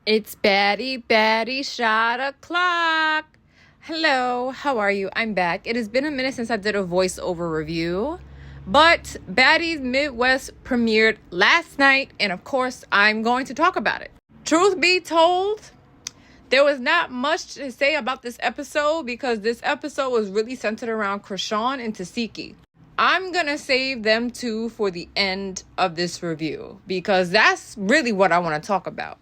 It's Baddie shot o'clock. Hello, how are you? I'm back. It has been a minute since I did a voiceover review, but Baddies Midwest premiered last night, and of course, I'm going to talk about it. Truth be told, there was not much to say about this episode because this episode was really centered around Chrisean and Tesehki. I'm going to save them two for the end of this review because that's really what I want to talk about.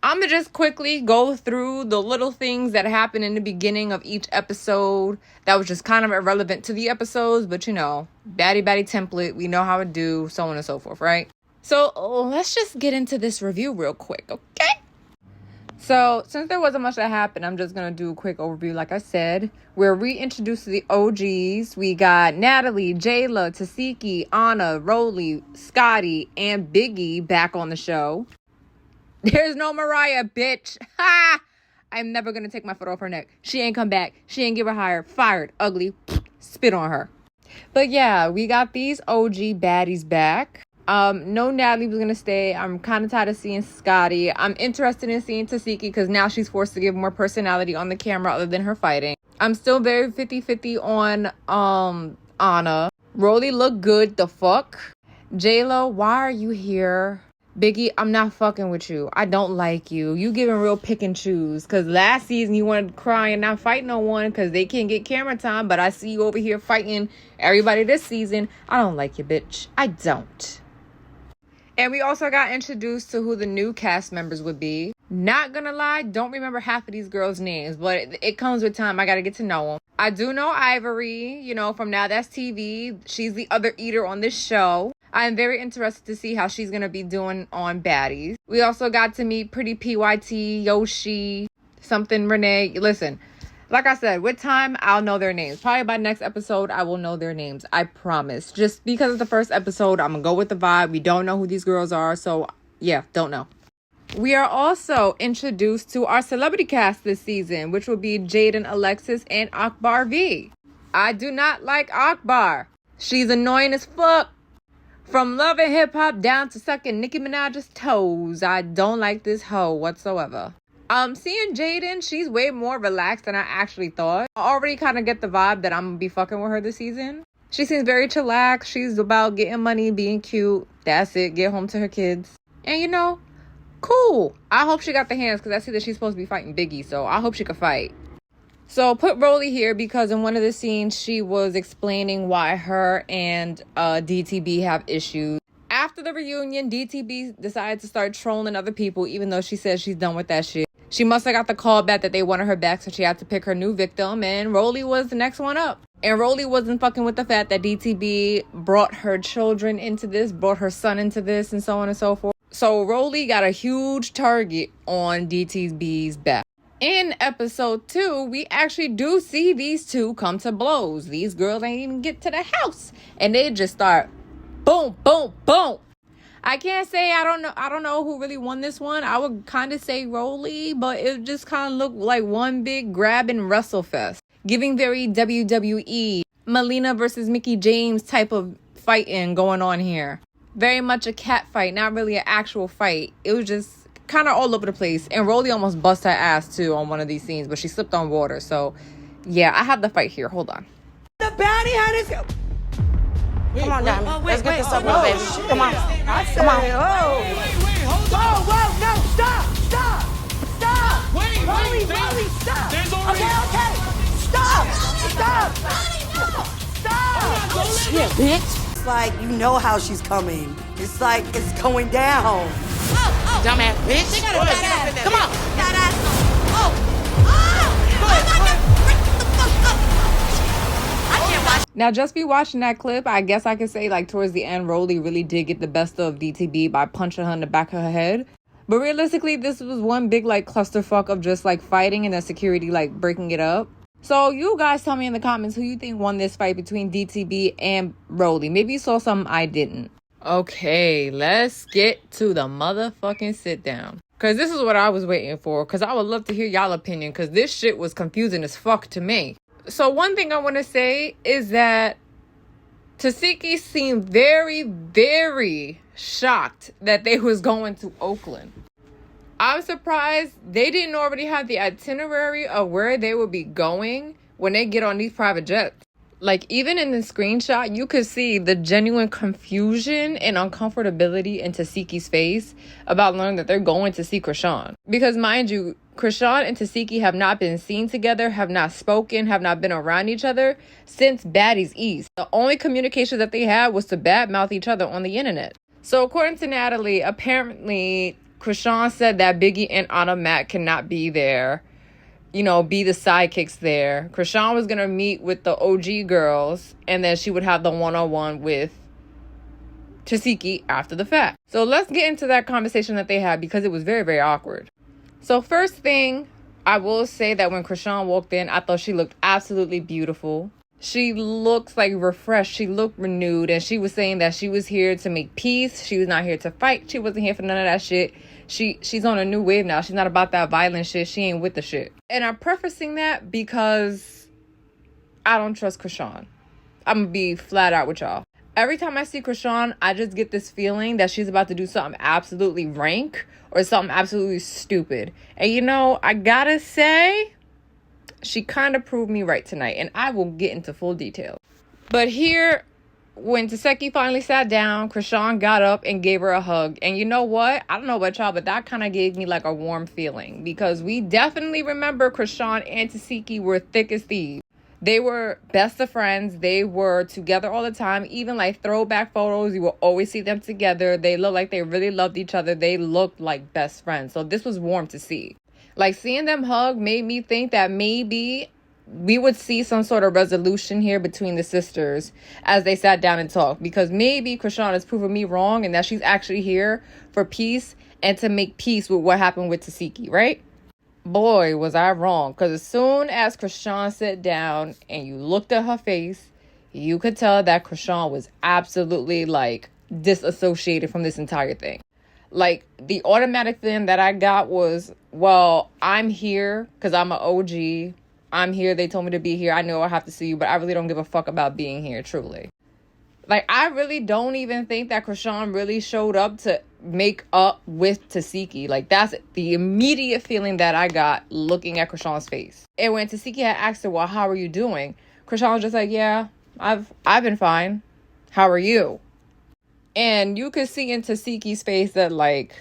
I'm going to just quickly go through the little things that happened in the beginning of each episode that was just kind of irrelevant to the episodes, but you know, baddie template, we know how to do, so on and so forth, right? So let's just get into this review real quick, okay? So since there wasn't much that happened, I'm just going to do a quick overview. Like I said, we're reintroduced to the OGs. We got Natalie, Jayla, Tesehki, Anna, Roelly, Scotty, and Biggie back on the show. There's no Mariah, bitch. Ha! I'm never going to take my foot off her neck. She ain't come back. She ain't give her hire. Fired. Ugly. Spit on her. But yeah, we got these OG baddies back. No Natalie was going to stay. I'm kind of tired of seeing Scotty. I'm interested in seeing Tesehki because now she's forced to give more personality on the camera other than her fighting. I'm still very 50-50 on Anna. Roelly looked good. The fuck? Jayla, why are you here? Biggie, I'm not fucking with you. I don't like you. You giving real pick and choose. Because last season you wanted to cry and not fight no one because they can't get camera time. But I see you over here fighting everybody this season. I don't like you, bitch. I don't. And we also got introduced to who the new cast members would be. Not gonna lie, don't remember half of these girls' names. But it comes with time. I gotta get to know them. I do know Ivory, you know, from Now That's TV. She's the other eater on this show. I'm very interested to see how she's going to be doing on Baddies. We also got to meet Pretty PYT, Yoshi, something Renee. Listen, like I said, with time, I'll know their names. Probably by next episode, I will know their names. I promise. Just because it's the first episode, I'm going to go with the vibe. We don't know who these girls are. So, yeah, don't know. We are also introduced to our celebrity cast this season, which will be Jaden, Alexis, and Akbar V. I do not like Akbar. She's annoying as fuck. From loving hip-hop down to sucking Nicki Minaj's toes, I don't like this hoe whatsoever. Seeing Jaden, she's way more relaxed than I actually thought. I already kind of get the vibe that I'm going to be fucking with her this season. She seems very chillaxed. She's about getting money, being cute. That's it. Get home to her kids. And you know, cool. I hope she got the hands because I see that she's supposed to be fighting Biggie, so I hope she can fight. So put Roelly here because in one of the scenes, she was explaining why her and DTB have issues. After the reunion, DTB decided to start trolling other people, even though she says she's done with that shit. She must have got the call back that they wanted her back, so she had to pick her new victim, and Roelly was the next one up. And Roelly wasn't fucking with the fact that DTB brought her children into this, brought her son into this, and so on and so forth. So Roelly got a huge target on DTB's back. In episode 2, we actually do see these two come to blows. These girls ain't even get to the house. And they just start boom, boom, boom. I can't say I don't know who really won this one. I would kind of say Roelly, but it just kind of looked like one big grab and wrestle fest. Giving very WWE, Melina versus Mickey James type of fighting going on here. Very much a cat fight, not really an actual fight. It was just kind of all over the place, and Roelly almost bust her ass too on one of these scenes, but she slipped on water. So yeah, I have the fight here. Hold on. The baddie had his. Come on, Diamond. Let's get this over with, baby. Come on. Come on. Whoa, no, stop. Roelly, stop. Okay. Stop. Shit, bitch. It's like, you know how she's coming. It's like, it's going down. Dumbass bitch. She got a fat ass. Come on. Fat ass. I can't watch. Now, just be watching that clip. I guess I could say, like, towards the end, Roelly really did get the best of DTB by punching her in the back of her head. But realistically, this was one big, like, clusterfuck of just, like, fighting and the security, like, breaking it up. So, you guys tell me in the comments who you think won this fight between DTB and Roelly. Maybe you saw something I didn't. Okay, let's get to the motherfucking sit down. Because this is what I was waiting for. Because I would love to hear y'all opinion. Because this shit was confusing as fuck to me. So one thing I want to say is that Tesehki seemed very, very shocked that they was going to Oakland. I'm surprised they didn't already have the itinerary of where they would be going when they get on these private jets. Like, even in the screenshot, you could see the genuine confusion and uncomfortability in Tesehki's face about learning that they're going to see Chrisean. Because, mind you, Chrisean and Tesehki have not been seen together, have not spoken, have not been around each other since Baddies East. The only communication that they had was to badmouth each other on the internet. So, according to Natalie, apparently, Chrisean said that Biggie and Anna Mac cannot be there. You know, be the sidekicks there. Chrisean was going to meet with the OG girls, and then she would have the one-on-one with Tesehki after the fact. So let's get into that conversation that they had, because it was very, very awkward. So first thing, I will say that when Chrisean walked in, I thought she looked absolutely beautiful. She looks like refreshed. She looked renewed, and she was saying that she was here to make peace. She was not here to fight. She wasn't here for none of that shit. She's on a new wave now. She's not about that violent shit. She ain't with the shit. And I'm prefacing that because I don't trust Chrisean. I'm going to be flat out with y'all. Every time I see Chrisean, I just get this feeling that she's about to do something absolutely rank or something absolutely stupid. And you know, I gotta say, she kind of proved me right tonight. And I will get into full detail. But here, when Tesehki finally sat down, Chrisean got up and gave her a hug. And you know what? I don't know about y'all, but that kind of gave me like a warm feeling. Because we definitely remember Chrisean and Tesehki were thick as thieves. They were best of friends. They were together all the time. Even like throwback photos, you will always see them together. They looked like they really loved each other. They looked like best friends. So this was warm to see. Like, seeing them hug made me think that maybe we would see some sort of resolution here between the sisters as they sat down and talked. Because maybe Chrisean has proven me wrong and that she's actually here for peace and to make peace with what happened with Tesehki, right? Boy, was I wrong. Because as soon as Chrisean sat down and you looked at her face, you could tell that Chrisean was absolutely, like, disassociated from this entire thing. Like, the automatic feeling that I got was, well, I'm here because I'm an OG. I'm here. They told me to be here. I know I have to see you, but I really don't give a fuck about being here, truly. Like, I really don't even think that Chrisean really showed up to make up with Tesehki. Like, that's the immediate feeling that I got looking at Chrisean's face. And when Tesehki had asked her, well, how are you doing? Chrisean was just like, yeah, I've been fine. How are you? And you could see in Tesehki's face that, like,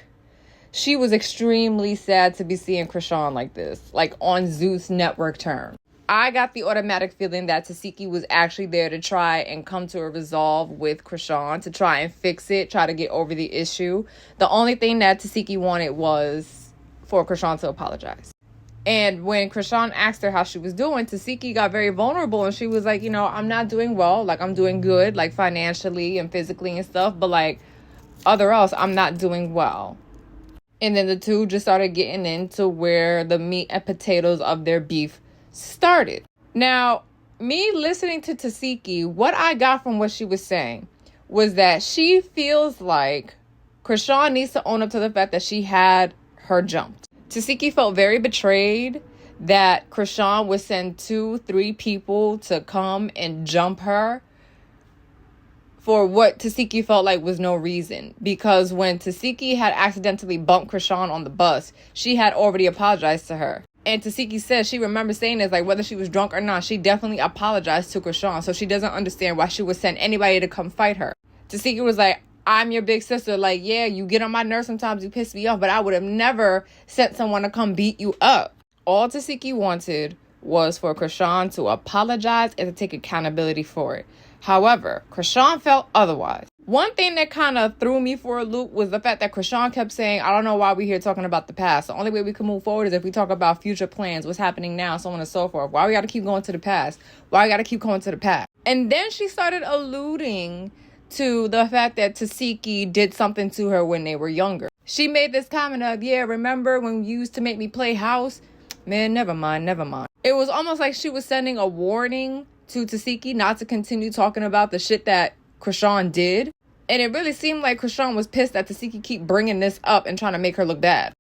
she was extremely sad to be seeing Chrisean like this, like on Zeus Network terms. I got the automatic feeling that Tesehki was actually there to try and come to a resolve with Chrisean, to try and fix it, try to get over the issue. The only thing that Tesehki wanted was for Chrisean to apologize. And when Chrisean asked her how she was doing, Tesehki got very vulnerable and she was like, you know, I'm not doing well. Like, I'm doing good, like financially and physically and stuff. But like, other else, I'm not doing well. And then the two just started getting into where the meat and potatoes of their beef started. Now, me listening to Tesehki, what I got from what she was saying was that she feels like Chrisean needs to own up to the fact that she had her jumped. Tesehki felt very betrayed that Chrisean would send 2-3 people to come and jump her for what Tesehki felt like was no reason. Because when Tesehki had accidentally bumped Chrisean on the bus, she had already apologized to her. And Tesehki says she remembers saying this, like, whether she was drunk or not, she definitely apologized to Chrisean. So she doesn't understand why she would send anybody to come fight her. Tesehki was like, I'm your big sister. Like, yeah, you get on my nerves sometimes, you piss me off, but I would have never sent someone to come beat you up. All Tesehki wanted was for Chrisean to apologize and to take accountability for it. However, Chrisean felt otherwise. One thing that kind of threw me for a loop was the fact that Chrisean kept saying, I don't know why we're here talking about the past. The only way we can move forward is if we talk about future plans, what's happening now, so on and so forth. Why we got to keep going to the past? Why we got to keep going to the past? And then she started alluding to the fact that Tesehki did something to her when they were younger. She made this comment of, yeah, remember when you used to make me play house? Man, never mind. It was almost like she was sending a warning to Tesehki not to continue talking about the shit that Chrisean did. And it really seemed like Chrisean was pissed that Tesehki keep bringing this up and trying to make her look bad.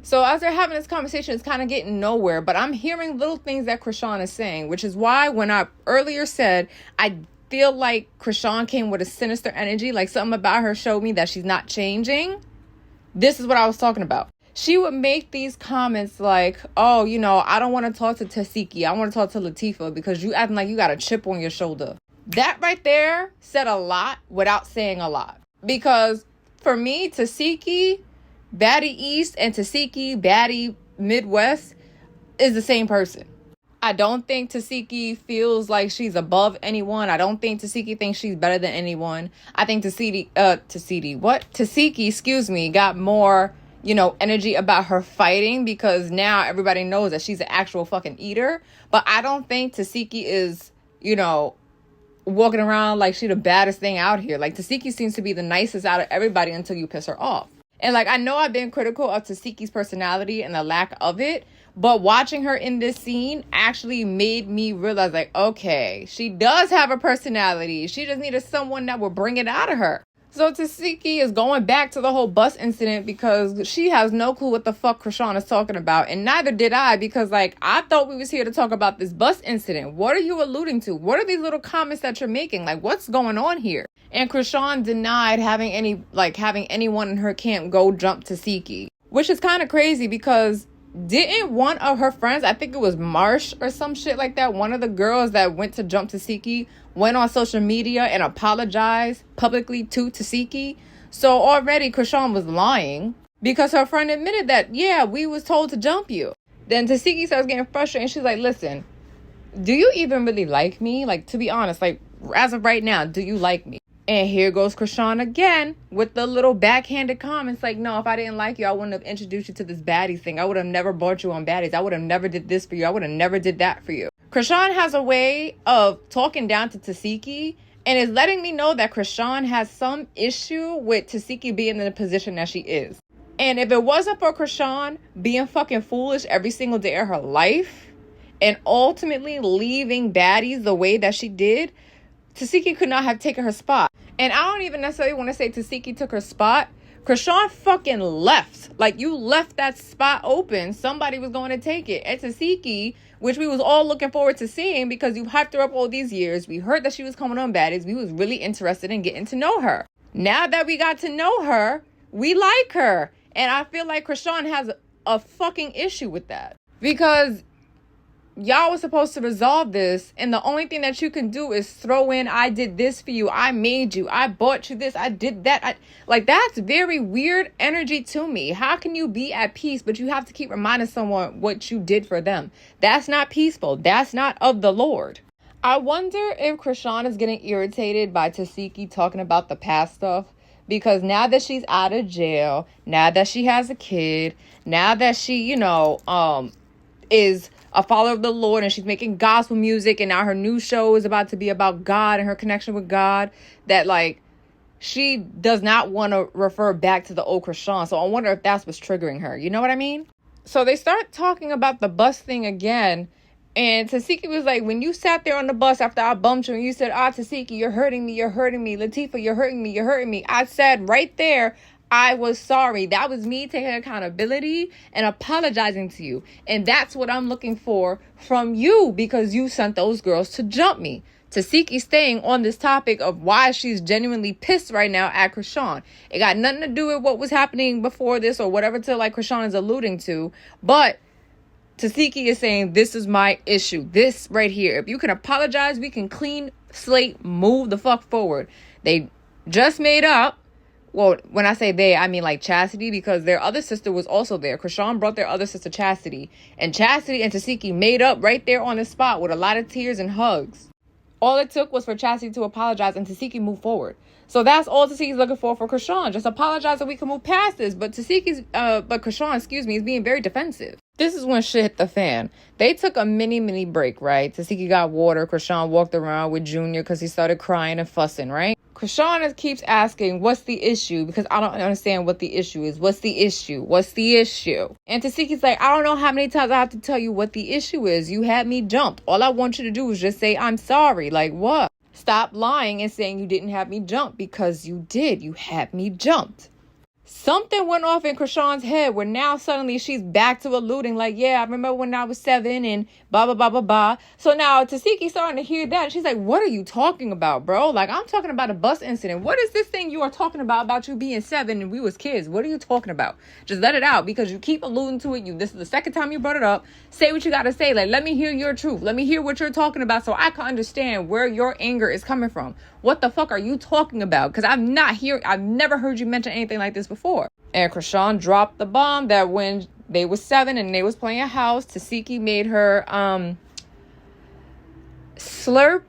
So as they're having this conversation, it's kind of getting nowhere. But I'm hearing little things that Chrisean is saying, which is why when I earlier said I feel like Chrisean came with a sinister energy, like something about her showed me that she's not changing. This is what I was talking about. she would make these comments like, oh, you know, I don't want to talk to Tesehki. I want to talk to Latifah because you acting like you got a chip on your shoulder. That right there said a lot without saying a lot. Because for me, Tesehki, Baddie East, and Tesehki, Baddie Midwest is the same person. I don't think Tesehki feels like she's above anyone. I don't think Tesehki thinks she's better than anyone. I think Tesehki, got more, you know, energy about her fighting because now everybody knows that she's an actual fucking eater. But I don't think Tesehki is, you know, walking around like she the baddest thing out here. Like, Tesehki seems to be the nicest out of everybody until you piss her off. And like, I know I've been critical of Tesehki's personality and the lack of it, but watching her in this scene actually made me realize, like, okay, she does have a personality. She just needed someone that would bring it out of her. So Tesehki is going back to the whole bus incident because she has no clue what the fuck Chrisean is talking about. And neither did I, because like, I thought we was here to talk about this bus incident. What are you alluding to? What are these little comments that you're making? Like, what's going on here? And Chrisean denied having anyone in her camp go jump Tesehki, which is kind of crazy because didn't one of her friends, I think it was Marsh or some shit like that, one of the girls that went to jump Tesehki, went on social media and apologized publicly to Tesehki. So already Chrisean was lying because her friend admitted that, yeah, we was told to jump you. Then Tesehki starts getting frustrated and she's like, listen, do you even really like me? Like, to be honest, like, as of right now, do you like me? And here goes Chrisean again with the little backhanded comments like, no, if I didn't like you, I wouldn't have introduced you to this Baddies thing. I would have never brought you on Baddies. I would have never did this for you. I would have never did that for you. Chrisean has a way of talking down to Tesehki and is letting me know that Chrisean has some issue with Tesehki being in the position that she is. And if it wasn't for Chrisean being fucking foolish every single day of her life and ultimately leaving Baddies the way that she did, Tesehki could not have taken her spot. And I don't even necessarily want to say Tesehki took her spot. Chrisean fucking left. Like, you left that spot open. Somebody was going to take it. And Tesehki, which we was all looking forward to seeing because you hyped her up all these years. We heard that she was coming on Baddies. We was really interested in getting to know her. Now that we got to know her, we like her. And I feel like Chrisean has a fucking issue with that. Because y'all was supposed to resolve this, and the only thing that you can do is throw in, I did this for you, I made you, I bought you this, I did that. Like, that's very weird energy to me. How can you be at peace, but you have to keep reminding someone what you did for them? That's not peaceful. That's not of the Lord. I wonder if Chrisean is getting irritated by Tesehki talking about the past stuff, because now that she's out of jail, now that she has a kid, now that she, you know, is a follower of the Lord and she's making gospel music and now her new show is about to be about God and her connection with God, that like she does not want to refer back to the old Chrisean. So I wonder if that's what's triggering her. You know what I mean? So they start talking about the bus thing again. And Tesehki was like, when you sat there on the bus after I bumped you and you said, Tesehki, you're hurting me, you're hurting me. Latifah, you're hurting me, you're hurting me. I said right there, I was sorry. That was me taking accountability and apologizing to you. And that's what I'm looking for from you, because you sent those girls to jump me. Tesehki staying on this topic of why she's genuinely pissed right now at Chrisean. It got nothing to do with what was happening before this or whatever to like Chrisean is alluding to. But Tesehki is saying, this is my issue. This right here. If you can apologize, we can clean slate, move the fuck forward. They just made up. Well, when I say they, I mean like Chastity, because their other sister was also there. Chrisean brought their other sister Chastity. And Chastity and Tesehki made up right there on the spot with a lot of tears and hugs. All it took was for Chastity to apologize and Tesehki move forward. So that's all Tesehki's looking for Chrisean. Just apologize so we can move past this. But Chrisean, is being very defensive. This is when shit hit the fan. They took a mini break, right? Tesehki got water. Chrisean walked around with Junior because he started crying and fussing, right? Chrisean keeps asking, what's the issue? Because I don't understand what the issue is. What's the issue? What's the issue? And Tesehki's like, I don't know how many times I have to tell you what the issue is. You had me jumped. All I want you to do is just say, I'm sorry. Like, what? Stop lying and saying you didn't have me jumped, because you did. You had me jumped. something went off in Chrisean's head where now suddenly she's back to alluding like, yeah, I remember when I was 7 and blah, blah, blah, blah, blah. So now Tesehki's starting to hear that. And she's like, what are you talking about, bro? Like, I'm talking about a bus incident. What is this thing you are talking about you being 7 and we was kids? What are you talking about? Just let it out because you keep alluding to it. This is the second time you brought it up. Say what you got to say. Like, let me hear your truth. Let me hear what you're talking about so I can understand where your anger is coming from. What the fuck are you talking about? Because I've never heard you mention anything like this before. And Chrisean dropped the bomb that when they was 7 and they was playing a house, Tesehki made her slurp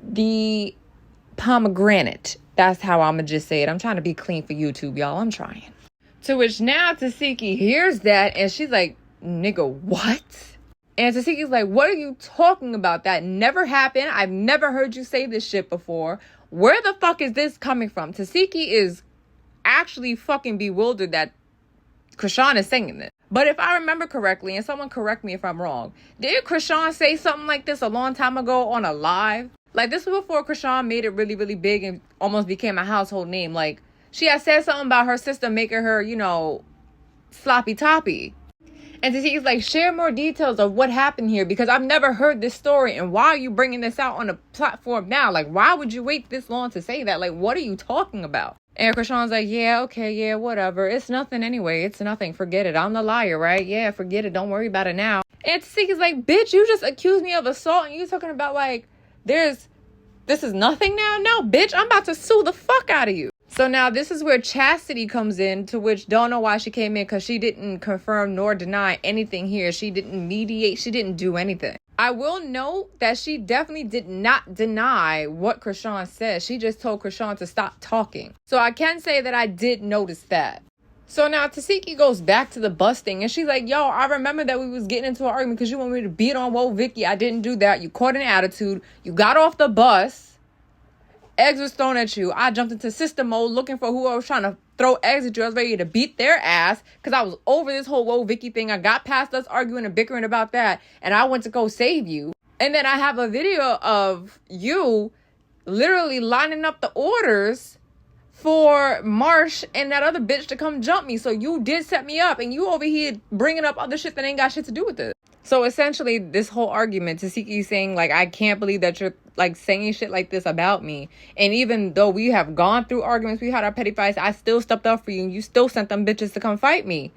the pomegranate. That's how I'm going to just say it. I'm trying to be clean for YouTube, y'all. I'm trying. To which now Tesehki hears that and she's like, nigga, what? And Tesehki's like, what are you talking about? That never happened. I've never heard you say this shit before. Where the fuck is this coming from? Tesehki is actually fucking bewildered that Chrisean is saying this. But if I remember correctly, and someone correct me if I'm wrong, did Chrisean say something like this a long time ago on a live? Like, this was before Chrisean made it really, really big and almost became a household name. Like, she had said something about her sister making her, sloppy toppy. And Tesehki's like, share more details of what happened here because I've never heard this story. And why are you bringing this out on a platform now? Like, why would you wait this long to say that? Like, what are you talking about? And Chrisean's like, yeah, okay, yeah, whatever. It's nothing anyway. It's nothing. Forget it. I'm the liar, right? Yeah, forget it. Don't worry about it now. And Tesehki's like, bitch, you just accused me of assault and you talking about like, this is nothing now? No, bitch, I'm about to sue the fuck out of you. So now this is where Chastity comes in, to which don't know why she came in because she didn't confirm nor deny anything here. She didn't mediate. She didn't do anything. I will note that she definitely did not deny what Chrisean said. She just told Chrisean to stop talking. So I can say that I did notice that. So now Tesehki goes back to the bus thing and she's like, yo, I remember that we was getting into an argument because you want me to beat on Whoa Vicky. I didn't do that. You caught an attitude. You got off the bus. Eggs was thrown at you. I jumped into sister mode looking for who I was trying to throw eggs at you. I was ready to beat their ass because I was over this whole Whoa Vicky thing. I got past us arguing and bickering about that and I went to go save you. And then I have a video of you literally lining up the orders for Marsh and that other bitch to come jump me. So you did set me up and you over here bringing up other shit that ain't got shit to do with it. So essentially this whole argument, Tesehki saying like, I can't believe that you're like saying shit like this about me. And even though we have gone through arguments, we had our petty fights, I still stepped up for you and you still sent them bitches to come fight me.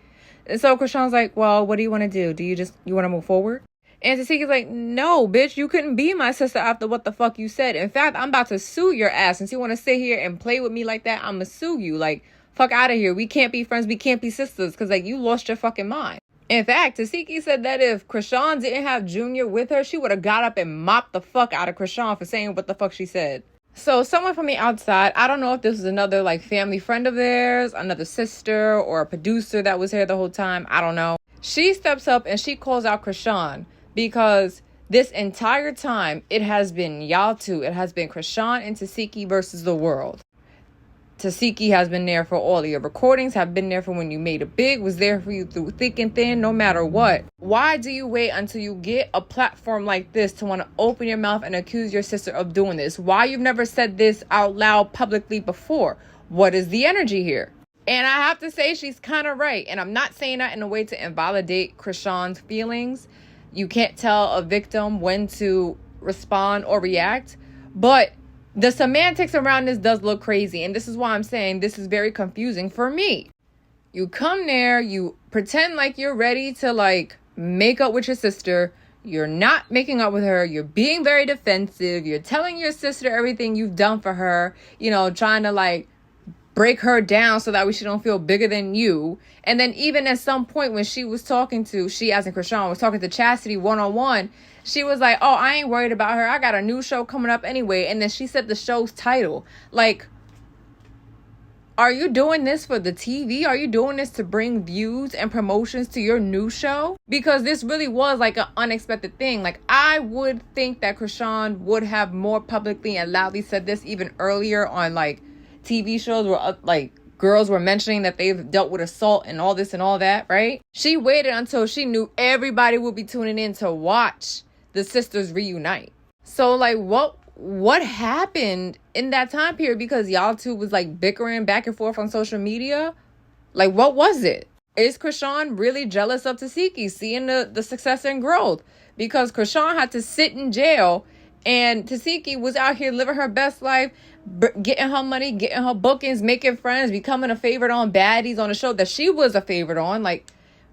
And so Chrisean's like, well, what do you want to do? You want to move forward? And Tesehki's like, no, bitch, you couldn't be my sister after what the fuck you said. In fact, I'm about to sue your ass. Since you want to sit here and play with me like that, I'm gonna sue you. Like, fuck out of here. We can't be friends. We can't be sisters because like you lost your fucking mind. In fact, Tesehki said that if Chrisean didn't have Junior with her, she would have got up and mopped the fuck out of Chrisean for saying what the fuck she said. So someone from the outside, I don't know if this was another like family friend of theirs, another sister or a producer that was here the whole time. I don't know. She steps up and she calls out Chrisean because this entire time it has been y'all two. It has been Chrisean and Tesehki versus the world. Tesehki has been there for all of your recordings, have been there for when you made it big, was there for you through thick and thin, no matter what. Why do you wait until you get a platform like this to want to open your mouth and accuse your sister of doing this? Why you've never said this out loud publicly before? What is the energy here? And I have to say she's kind of right. And I'm not saying that in a way to invalidate Chrisean's feelings. You can't tell a victim when to respond or react. But the semantics around this does look crazy. And this is why I'm saying this is very confusing for me. You come there, you pretend like you're ready to like make up with your sister. You're not making up with her. You're being very defensive. You're telling your sister everything you've done for her. You know, trying to like break her down so that way she don't feel bigger than you. And then even at some point when she was talking to, she as in Chrisean was talking to Chastity one-on-one, she was like, oh, I ain't worried about her. I got a new show coming up anyway. And then she said the show's title. Like, are you doing this for the TV? Are you doing this to bring views and promotions to your new show? Because this really was like an unexpected thing. Like, I would think that Chrisean would have more publicly and loudly said this even earlier on like TV shows where like girls were mentioning that they've dealt with assault and all this and all that, right? She waited until she knew everybody would be tuning in to watch the sisters reunite. So like what what happened in that time period? Because y'all two was like bickering back and forth on social media. Like, what was it? Is Chrisean really jealous of Tesehki, seeing the success and growth? Because Chrisean had to sit in jail, and Tesehki was out here living her best life, getting her money, getting her bookings, making friends, becoming a favorite on Baddies, on a show that she was a favorite on. Like,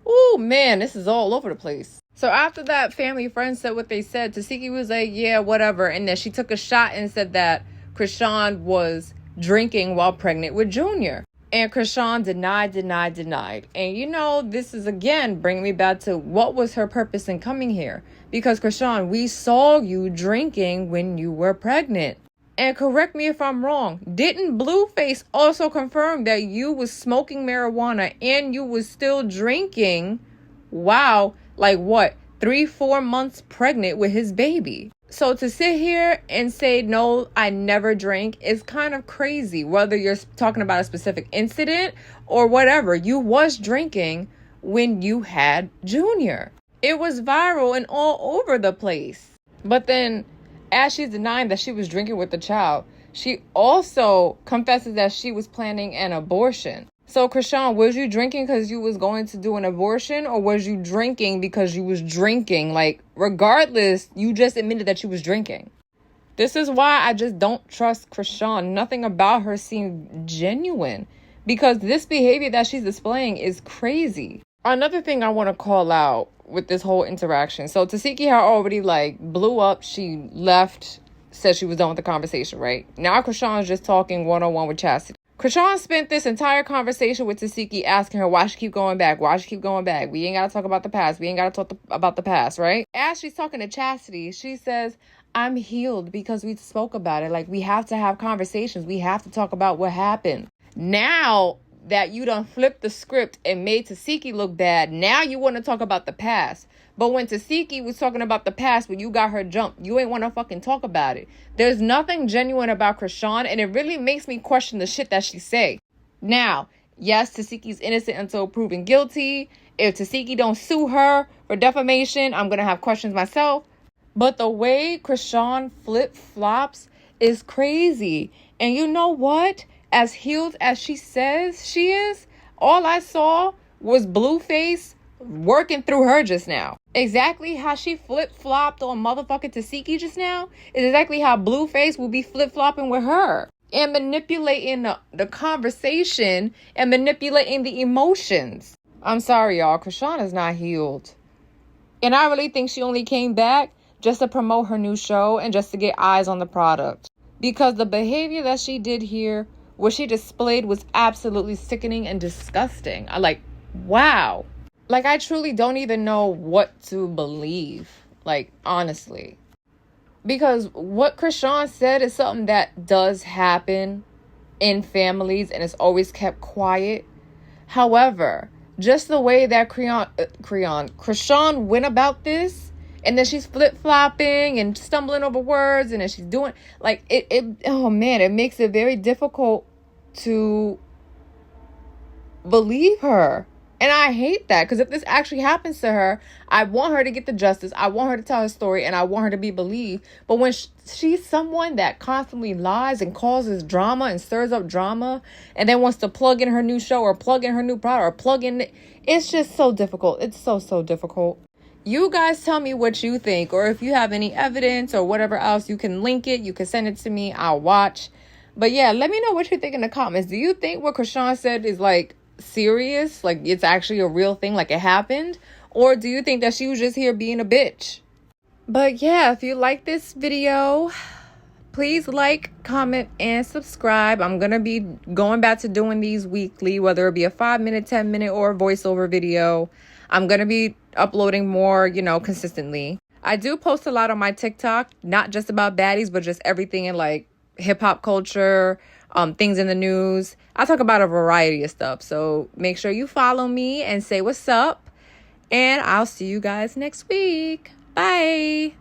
oh man, this is all over the place. So after that, family friends said what they said. Tesehki was like, yeah, whatever. And then she took a shot and said that Chrisean was drinking while pregnant with Junior. And Chrisean denied. And you know, this is again bringing me back to what was her purpose in coming here. Because Chrisean, we saw you drinking when you were pregnant. And correct me if I'm wrong, didn't Blueface also confirm that you was smoking marijuana and you was still drinking? Wow, like what, 3-4 months pregnant with his baby? So to sit here and say, no, I never drank is kind of crazy. Whether you're talking about a specific incident or whatever, you was drinking when you had Junior. It was viral and all over the place. But then as she's denying that she was drinking with the child, she also confesses that she was planning an abortion. So Chrisean, was you drinking because you was going to do an abortion, or was you drinking because you was drinking? Like, regardless, you just admitted that you was drinking. This is why I just don't trust Chrisean. Nothing about her seemed genuine, because this behavior that she's displaying is crazy. Another thing I want to call out with this whole interaction. So Tesehki had already like blew up. She left, said she was done with the conversation, right? Now Chrisean's just talking one-on-one with Chastity. Chrisean spent this entire conversation with Tesehki asking her why she keep going back. Why she keep going back? We ain't got to talk about the past. We ain't got to talk about the past, right? As she's talking to Chastity, she says, I'm healed because we spoke about it. Like, we have to have conversations. We have to talk about what happened. Now that you done flipped the script and made Tesehki look bad, now you want to talk about the past. But when Tesehki was talking about the past, when you got her jumped, you ain't want to fucking talk about it. There's nothing genuine about Chrisean, and it really makes me question the shit that she say. Now, yes, Tesehki's innocent until proven guilty. If Tesehki don't sue her for defamation, I'm going to have questions myself. But the way Chrisean flip-flops is crazy. And you know what? As healed as she says she is, all I saw was Blueface working through her just now. Exactly how she flip-flopped on motherfucking Tesehki just now is exactly how Blueface will be flip-flopping with her. And manipulating the conversation and manipulating the emotions. I'm sorry, y'all. Chrisean is not healed. And I really think she only came back just to promote her new show and just to get eyes on the product. Because the behavior that she did here, what she displayed, was absolutely sickening and disgusting. Wow. Like, I truly don't even know what to believe. Like, honestly. Because what Chrisean said is something that does happen in families and it's always kept quiet. However, just the way that Chrisean went about this, and then she's flip-flopping and stumbling over words, and then she's doing, like, oh man, it makes it very difficult to believe her. And I hate that, because if this actually happens to her, I want her to get the justice. I want her to tell her story, and I want her to be believed. But when she's someone that constantly lies and causes drama and stirs up drama, and then wants to plug in her new show or plug in her new product or plug in, it's just so difficult. It's so difficult. You guys tell me what you think, or if you have any evidence or whatever else, you can link it. You can send it to me. I'll watch. But yeah, let me know what you think in the comments. Do you think what Chrisean said is like serious, like it's actually a real thing, like it happened, or do you think that she was just here being a bitch? But yeah, if you like this video, please like, comment, and subscribe. I'm gonna be going back to doing these weekly, whether it be a 5-minute, 10-minute, or a voiceover video. I'm gonna be uploading more, consistently. I do post a lot on my TikTok, not just about baddies, but just everything in like hip-hop culture, things in the news. I talk about a variety of stuff. So make sure you follow me and say what's up. And I'll see you guys next week. Bye.